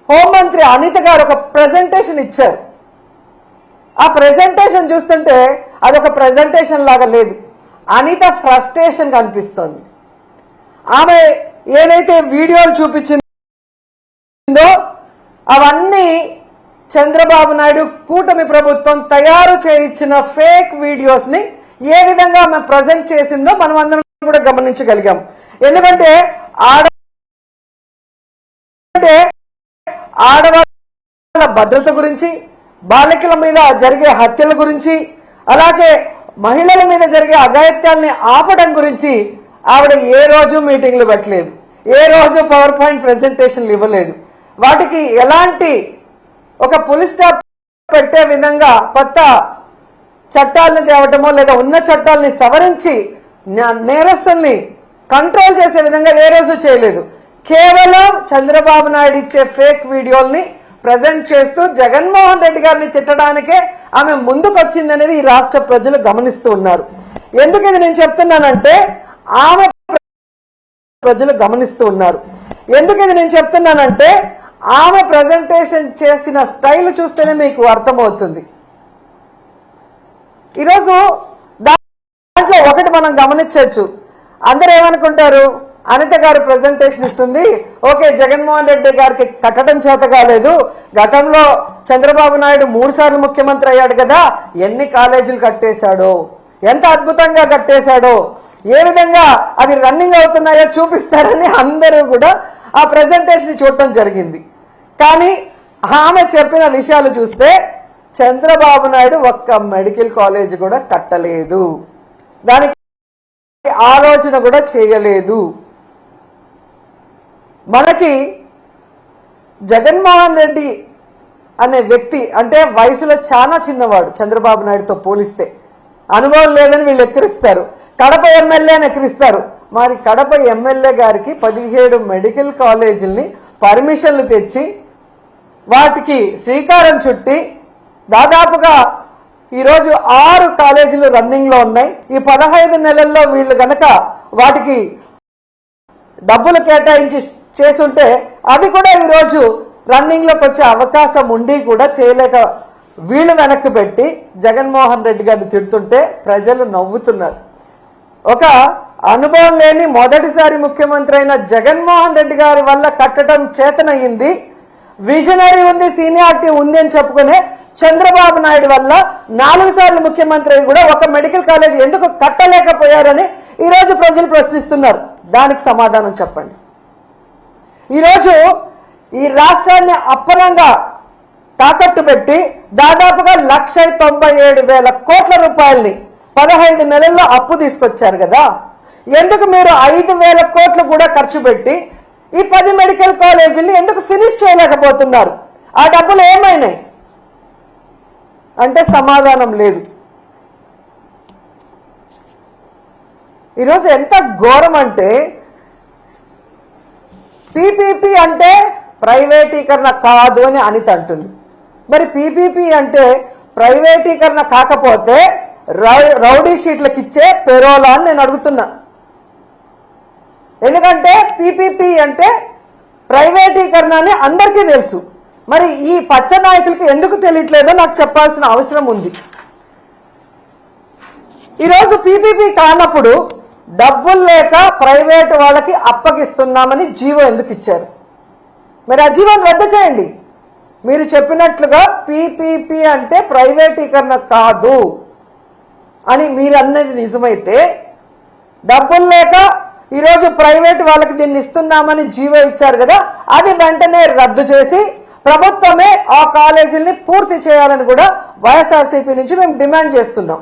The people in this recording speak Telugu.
హోంమంత్రి అనిత గారు ఒక ప్రెజెంటేషన్ ఇచ్చారు. ఆ ప్రెజెంటేషన్ చూస్తుంటే అదొక ప్రెజెంటేషన్ లాగా లేదు, అనిత ఫ్రస్ట్రేషన్ కనిపిస్తోంది. ఆమె ఏదైతే వీడియోలు చూపించిందో అవన్నీ చంద్రబాబు నాయుడు కూటమి ప్రభుత్వం తయారు చేయించిన ఫేక్ వీడియోస్ ని ఏ విధంగా ఆమె ప్రజెంట్ చేసిందో మనం అందరం కూడా గమనించగలిగాం. ఎందుకంటే ఆడవాళ్ళ భద్రత గురించి, బాలికల మీద జరిగే హత్యల గురించి, అలాగే మహిళల మీద జరిగే అఘాయిత్యాల్ని ఆపడం గురించి ఆవిడ ఏ రోజు మీటింగ్లు పెట్టలేదు, ఏ రోజు పవర్ పాయింట్ ప్రెజెంటేషన్లు ఇవ్వలేదు. వాటికి ఎలాంటి ఒక పులి స్టాప్ పెట్టే విధంగా కొత్త చట్టాలను తేవటమో లేదా ఉన్న చట్టాలని సవరించి నేరస్తుల్ని కంట్రోల్ చేసే విధంగా ఏ రోజు చేయలేదు. కేవలం చంద్రబాబు నాయుడు ఇచ్చే ఫేక్ వీడియోల్ని ప్రజెంట్ చేస్తూ జగన్మోహన్ రెడ్డి గారిని తిట్టడానికే ఆమె ముందుకొచ్చిందనేది ఈ రాష్ట్ర ప్రజలు గమనిస్తూ ఉన్నారు. ఎందుకు ఇది నేను చెప్తున్నానంటే ఆమె ప్రజలు గమనిస్తూ ఉన్నారు. ఎందుకు ఇది నేను చెప్తున్నానంటే ఆమె ప్రజెంటేషన్ చేసిన స్టైల్ చూస్తేనే మీకు అర్థమవుతుంది. ఈరోజు దాంట్లో ఒకటి మనం గమనించవచ్చు. అందరూ ఏమనుకుంటారు, అనిత గారు ప్రెజెంటేషన్ ఇస్తుంది, ఓకే జగన్మోహన్ రెడ్డి గారికి కట్టడం చేత కాలేదు, గతంలో చంద్రబాబు నాయుడు 3 సార్లు ముఖ్యమంత్రి అయ్యాడు కదా, ఎన్ని కాలేజీలు కట్టేశాడో, ఎంత అద్భుతంగా కట్టేశాడో, ఏ విధంగా అవి రన్నింగ్ అవుతున్నాయో చూపిస్తారని అందరూ కూడా ఆ ప్రెజెంటేషన్ చూడటం జరిగింది. కానీ ఆమె చెప్పిన విషయాలు చూస్తే చంద్రబాబు నాయుడు ఒక్క మెడికల్ కాలేజ్ కూడా కట్టలేదు, దానికి ఆలోచన కూడా చేయలేదు. మనకి జగన్మోహన్ రెడ్డి అనే వ్యక్తి అంటే వయసులో చాలా చిన్నవాడు, చంద్రబాబు నాయుడుతో పోలిస్తే అనుభవం లేదని వీళ్ళు ఎక్కిరిస్తారు. కడప ఎమ్మెల్యేని ఎక్కిరిస్తారు. మరి కడప ఎమ్మెల్యే గారికి 17 మెడికల్ కాలేజీల్ని పర్మిషన్లు తెచ్చి వాటికి శ్రీకారం చుట్టి దాదాపుగా ఈరోజు 6 కాలేజీలు రన్నింగ్ లో ఉన్నాయి. ఈ 15 నెలల్లో వీళ్ళు గనక వాటికి డబ్బులు కేటాయించి చేసుంటే అవి కూడా ఈరోజు రన్నింగ్ లోకి వచ్చే అవకాశం ఉండి కూడా చేయలేక వీళ్ళు వెనక్కి పెట్టి జగన్మోహన్ రెడ్డి గారిని తిడుతుంటే ప్రజలు నవ్వుతున్నారు. ఒక అనుభవం లేని మొదటిసారి ముఖ్యమంత్రి అయిన జగన్మోహన్ రెడ్డి గారి వల్ల కట్టడం చేతనయ్యింది, విజనరీ ఉంది, సీనియారిటీ ఉంది అని చెప్పుకునే చంద్రబాబు నాయుడు వల్ల 4 సార్లు ముఖ్యమంత్రి కూడా ఒక మెడికల్ కాలేజ్ ఎందుకు కట్టలేకపోయారని ఈరోజు ప్రజలు ప్రశ్నిస్తున్నారు. దానికి సమాధానం చెప్పండి. ఈరోజు ఈ రాష్ట్రాన్ని అప్పనంగా తాకట్టు పెట్టి దాదాపుగా 1,97,000 కోట్ల రూపాయల్ని 15 నెలల్లో అప్పు తీసుకొచ్చారు కదా, ఎందుకు మీరు 5,000 కోట్లు కూడా ఖర్చు పెట్టి ఈ 10 మెడికల్ కాలేజీని ఎందుకు ఫినిష్ చేయలేకపోతున్నారు? ఆ డబ్బులు ఏమైనాయి అంటే సమాధానం లేదు. ఈరోజు ఎంత ఘోరం అంటే పీపీపీ అంటే ప్రైవేటీకరణ కాదు అని అనిత అంటుంది. మరి పీపీపీ అంటే ప్రైవేటీకరణ కాకపోతే రౌడీ షీట్లకు ఇచ్చే పెరోలా అని నేను అడుగుతున్నా. ఎందుకంటే పీపీపీ అంటే ప్రైవేటీకరణ అని అందరికీ తెలుసు. మరి ఈ పచ్చ నాయకులకి ఎందుకు తెలియట్లేదో నాకు చెప్పాల్సిన అవసరం ఉంది. ఈరోజు పీపీపీ కానప్పుడు డబ్బులు లేక ప్రైవేట్ వాళ్ళకి అప్పగిస్తున్నామని జీవో ఎందుకు ఇచ్చారు? మరి ఆ జీవోని రద్దు చేయండి. మీరు చెప్పినట్లుగా పీపీపీ అంటే ప్రైవేటీకరణ కాదు అని మీరు అన్నది నిజమైతే, డబ్బులు లేక ఈరోజు ప్రైవేట్ వాళ్ళకి దీన్ని ఇస్తున్నామని జీవో ఇచ్చారు కదా, అది వెంటనే రద్దు చేసి ప్రభుత్వమే ఆ కాలేజీల్ని పూర్తి చేయాలని కూడా వైఎస్ఆర్సీపీ నుంచి మేము డిమాండ్ చేస్తున్నాం.